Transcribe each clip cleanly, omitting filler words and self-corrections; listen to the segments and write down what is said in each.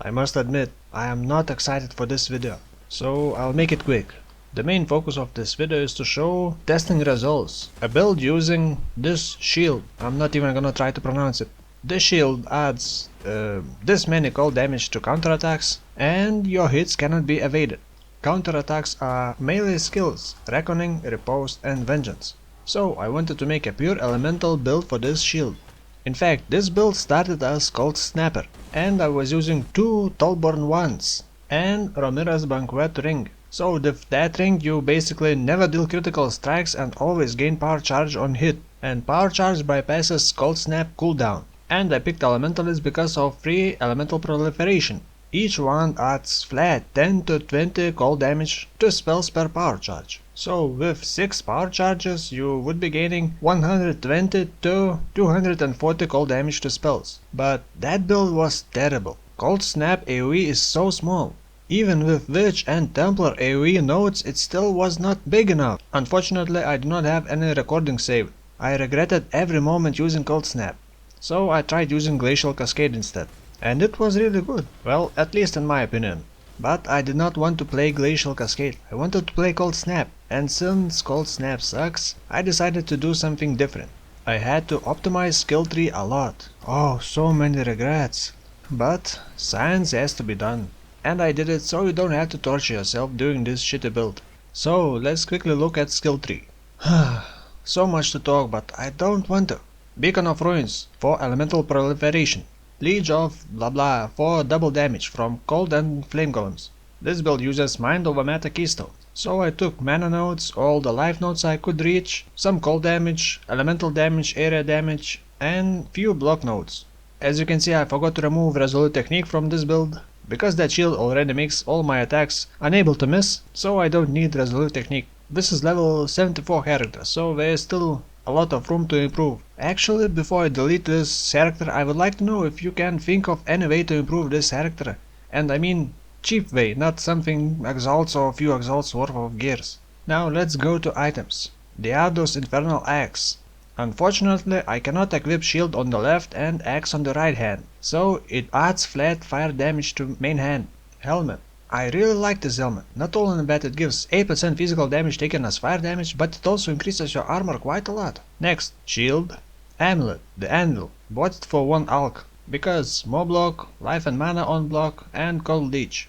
I must admit, I am not excited for this video, so I'll make it quick. The main focus of this video is to show testing results. A build using this shield. I'm not even gonna try to pronounce it. This shield adds this many cold damage to counterattacks, and your hits cannot be evaded. Counterattacks are melee skills: Reckoning, Riposte, and Vengeance. So I wanted to make a pure elemental build for this shield. In fact, this build started as Cold Snapper, and I was using 2 Tulborn wands and Romira's Banquet ring. So with that ring you basically never deal critical strikes and always gain power charge on hit, and power charge bypasses Cold Snap cooldown. And I picked Elementalist because of free elemental proliferation. Each wand adds flat 10 to 20 cold damage to spells per power charge. So with 6 power charges you would be gaining 120 to 240 cold damage to spells. But that build was terrible. Cold Snap AoE is so small. Even with Witch and Templar AoE nodes it still was not big enough. Unfortunately I do not have any recording saved. I regretted every moment using Cold Snap. So I tried using Glacial Cascade instead. And it was really good. Well, at least in my opinion. But I did not want to play Glacial Cascade. I wanted to play Cold Snap. And since Cold Snap sucks, I decided to do something different. I had to optimize skill tree a lot. Oh, so many regrets. But science has to be done. And I did it so you don't have to torture yourself doing this shitty build. So let's quickly look at skill tree. So much to talk, but I don't want to. Beacon of Ruins for elemental proliferation. Leech of blah blah for double damage from cold and flame golems. This build uses Mind over Matter keystone. So I took mana nodes, all the life nodes I could reach, some cold damage, elemental damage, area damage, and few block nodes. As you can see, I forgot to remove Resolute Technique from this build, because that shield already makes all my attacks unable to miss, so I don't need Resolute Technique. This is level 74 character, so there is still a lot of room to improve. Actually, before I delete this character, I would like to know if you can think of any way to improve this character. And I mean cheap way, not something exalts or few exalts worth of gears. Now let's go to items. Diado's Infernal Axe. Unfortunately, I cannot equip shield on the left and axe on the right hand, so it adds flat fire damage to main hand. Helmet. I really like this helmet, not only that it gives 8% physical damage taken as fire damage, but it also increases your armor quite a lot. Next, shield. Amulet, the Anvil, bought it for 1 alch, because more block, life and mana on block, and cold leech.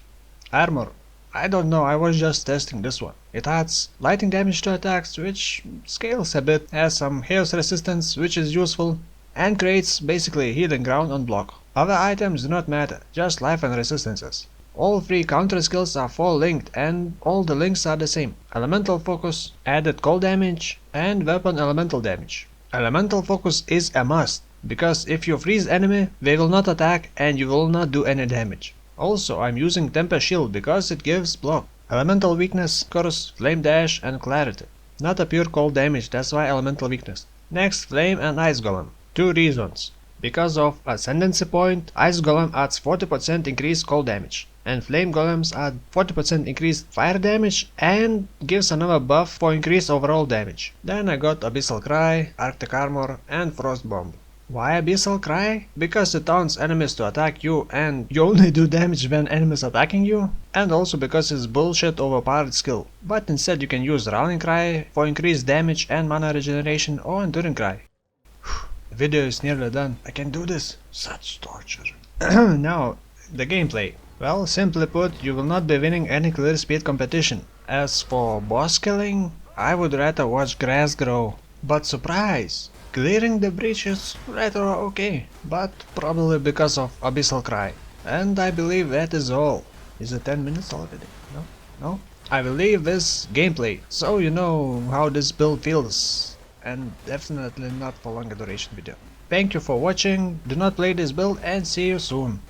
Armor. I don't know, I was just testing this one. It adds lightning damage to attacks, which scales a bit, has some chaos resistance, which is useful, and creates basically healing ground on block. Other items do not matter, just life and resistances. All 3 counter skills are 4 linked and all the links are the same. Elemental Focus, added cold damage, and weapon elemental damage. Elemental Focus is a must, because if you freeze enemy, they will not attack and you will not do any damage. Also, I'm using Tempest Shield because it gives block. Elemental Weakness, Curse, Flame Dash, and Clarity. Not a pure cold damage, that's why Elemental Weakness. Next, Flame and Ice Golem. 2 reasons. Because of Ascendancy Point, Ice Golem adds 40% increased cold damage, and Flame Golems add 40% increased fire damage and gives another buff for increased overall damage. Then I got Abyssal Cry, Arctic Armor, and Frost Bomb. Why Abyssal Cry? Because it taunts enemies to attack you and you only do damage when enemies attacking you, and also because it's bullshit overpowered skill. But instead you can use Rallying Cry for increased damage and mana regeneration, or Enduring Cry. The video is nearly done. I can do this. Such torture. Now, the gameplay. Well, simply put, you will not be winning any clear speed competition. As for boss killing, I would rather watch grass grow. But surprise! Clearing the breach is rather okay, but probably because of Abyssal Cry. And I believe that is all. Is it 10 minutes already? No? No? I will leave this gameplay, so you know how this build feels. And definitely not for longer duration video. Thank you for watching, do not play this build and see you soon.